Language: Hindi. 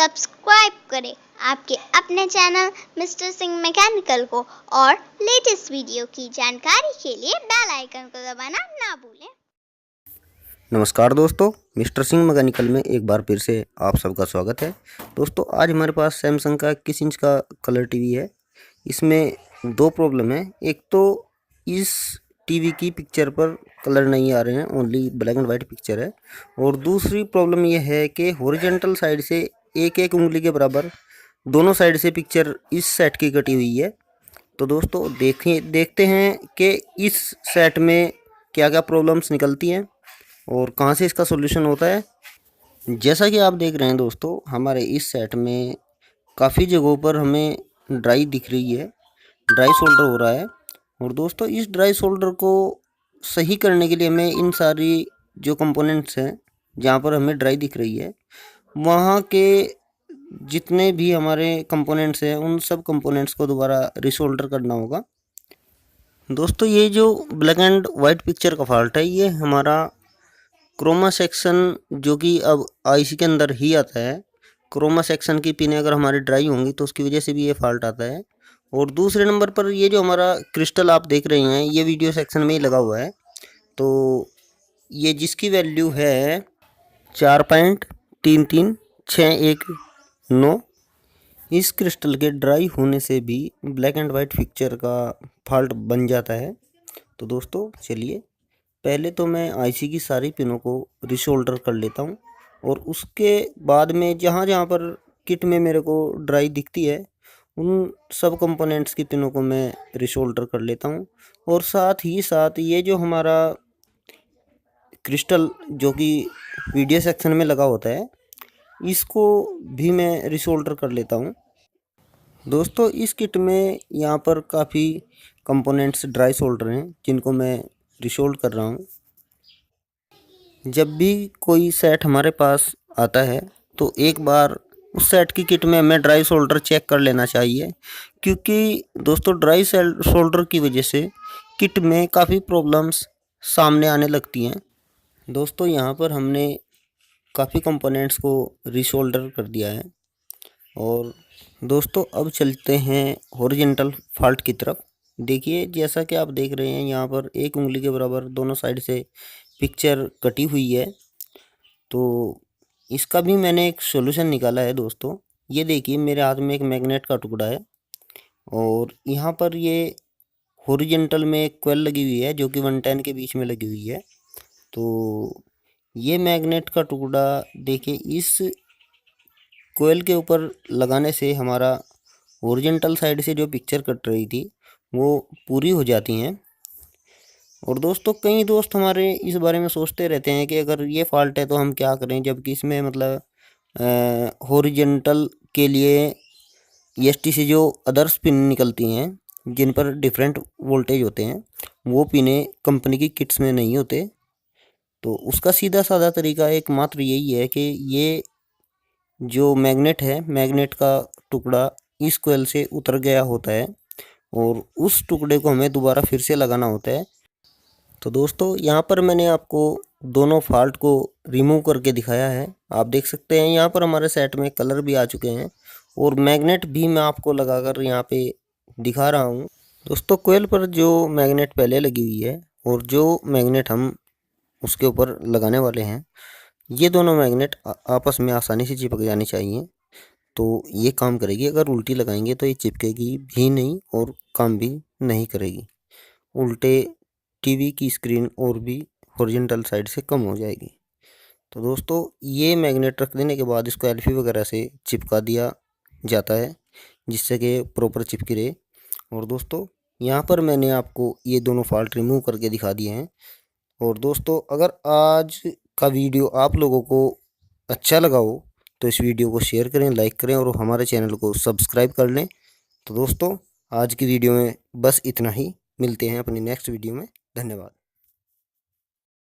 सब्सक्राइब करें आपके अपने चैनल मिस्टर सिंह मैकेनिकल को और लेटेस्ट वीडियो की जानकारी के लिए बेल आइकन को दबाना ना भूलें। नमस्कार दोस्तों, मिस्टर सिंह मैकेनिकल में एक बार फिर से आप सबका स्वागत है। दोस्तों आज हमारे पास सैमसंग का 21 इंच का कलर टीवी है। इसमें दो प्रॉब्लम है। एक तो इस टीवी की पिक्चर पर कलर नहीं आ रहे हैं, only black and white picture है। और दूसरी प्रॉब्लम यह है कि हॉरिजॉन्टल साइड से एक एक उंगली के बराबर दोनों साइड से पिक्चर इस सेट की कटी हुई है। तो दोस्तों देखते हैं कि इस सेट में क्या क्या प्रॉब्लम्स निकलती हैं और कहाँ से इसका सॉल्यूशन होता है। जैसा कि आप देख रहे हैं दोस्तों, हमारे इस सेट में काफ़ी जगहों पर हमें ड्राई दिख रही है, ड्राई सोल्डर हो रहा है। और दोस्तों इस ड्राई सोल्डर को सही करने के लिए हमें इन सारी जो कंपोनेंट्स हैं जहाँ पर हमें ड्राई दिख रही है, वहाँ के जितने भी हमारे कंपोनेंट्स हैं उन सब कंपोनेंट्स को दोबारा रिसोल्डर करना होगा। दोस्तों ये जो ब्लैक एंड वाइट पिक्चर का फॉल्ट है, ये हमारा क्रोमा सेक्शन जो कि अब आईसी के अंदर ही आता है, क्रोमा सेक्शन की पिनें अगर हमारी ड्राई होंगी तो उसकी वजह से भी ये फॉल्ट आता है। और दूसरे नंबर पर ये जो हमारा क्रिस्टल आप देख रहे हैं, ये वीडियो सेक्शन में ही लगा हुआ है। तो ये जिसकी वैल्यू है 4.33619, इस क्रिस्टल के ड्राई होने से भी ब्लैक एंड वाइट पिक्चर का फॉल्ट बन जाता है। तो दोस्तों चलिए पहले तो मैं आईसी की सारी पिनों को रिशोल्डर कर लेता हूं और उसके बाद में जहां जहां पर किट में मेरे को ड्राई दिखती है उन सब कंपोनेंट्स की पिनों को मैं रिशोल्डर कर लेता हूं। और साथ ही साथ ये जो हमारा क्रिस्टल जो कि वीडियो सेक्शन में लगा होता है, इसको भी मैं रिशोल्डर कर लेता हूं। दोस्तों इस किट में यहाँ पर काफ़ी कंपोनेंट्स ड्राई सोल्डर हैं जिनको मैं रिशोल्ड कर रहा हूँ। जब भी कोई सेट हमारे पास आता है तो एक बार उस सेट की किट में हमें ड्राई सोल्डर चेक कर लेना चाहिए, क्योंकि दोस्तों ड्राई सोल्डर की वजह से किट में काफ़ी प्रॉब्लम्स सामने आने लगती हैं। दोस्तों यहाँ पर हमने काफ़ी कंपोनेंट्स को रिशोल्डर कर दिया है। और दोस्तों अब चलते हैं हॉरिजॉन्टल फॉल्ट की तरफ। देखिए जैसा कि आप देख रहे हैं, यहाँ पर एक उंगली के बराबर दोनों साइड से पिक्चर कटी हुई है। तो इसका भी मैंने एक सॉल्यूशन निकाला है दोस्तों। ये देखिए मेरे हाथ में एक मैग्नेट का टुकड़ा है और यहाँ पर ये हॉरिजॉन्टल में एक कोयल लगी हुई है जो कि 110 के बीच में लगी हुई है। तो ये मैग्नेट का टुकड़ा देखिए इस कोयल के ऊपर लगाने से हमारा हॉरिजॉन्टल साइड से जो पिक्चर कट रही थी वो पूरी हो जाती हैं। और दोस्तों कई दोस्त हमारे इस बारे में सोचते रहते हैं कि अगर ये फॉल्ट है तो हम क्या करें, जबकि इसमें मतलब हॉरिजॉन्टल के लिए ईएसटी से जो अदर्स पिन निकलती हैं जिन पर डिफरेंट वोल्टेज होते हैं, वो पिनें कंपनी की किट्स में नहीं होते। तो उसका सीधा साधा तरीका एकमात्र यही है कि ये जो मैग्नेट है, मैग्नेट का टुकड़ा इस कोयल से उतर गया होता है और उस टुकड़े को हमें दोबारा फिर से लगाना होता है। तो दोस्तों यहाँ पर मैंने आपको दोनों फॉल्ट को रिमूव करके दिखाया है। आप देख सकते हैं यहाँ पर हमारे सेट में कलर भी आ चुके हैं और मैग्नेट भी मैं आपको लगाकर यहाँ पे दिखा रहा हूँ। दोस्तों कोयल पर जो मैग्नेट पहले लगी हुई है और जो मैग्नेट हम उसके ऊपर लगाने वाले हैं, ये दोनों मैग्नेट आपस में आसानी से चिपक जानी चाहिए। तो ये काम करेगी। अगर उल्टी लगाएंगे तो ये चिपकेगी भी नहीं और काम भी नहीं करेगी। उल्टे टीवी की स्क्रीन और भी हॉरिजॉन्टल साइड से कम हो जाएगी। तो दोस्तों ये मैग्नेट रख देने के बाद इसको एल्फी वगैरह से चिपका दिया जाता है जिससे कि प्रॉपर चिपकी रहे। और दोस्तों यहाँ पर मैंने आपको ये दोनों फॉल्ट रिमूव करके दिखा दिए हैं। और दोस्तों अगर आज का वीडियो आप लोगों को अच्छा लगा हो तो इस वीडियो को शेयर करें, लाइक करें और हमारे चैनल को सब्सक्राइब कर लें। तो दोस्तों आज की वीडियो में बस इतना ही। मिलते हैं अपनी नेक्स्ट वीडियो में। धन्यवाद।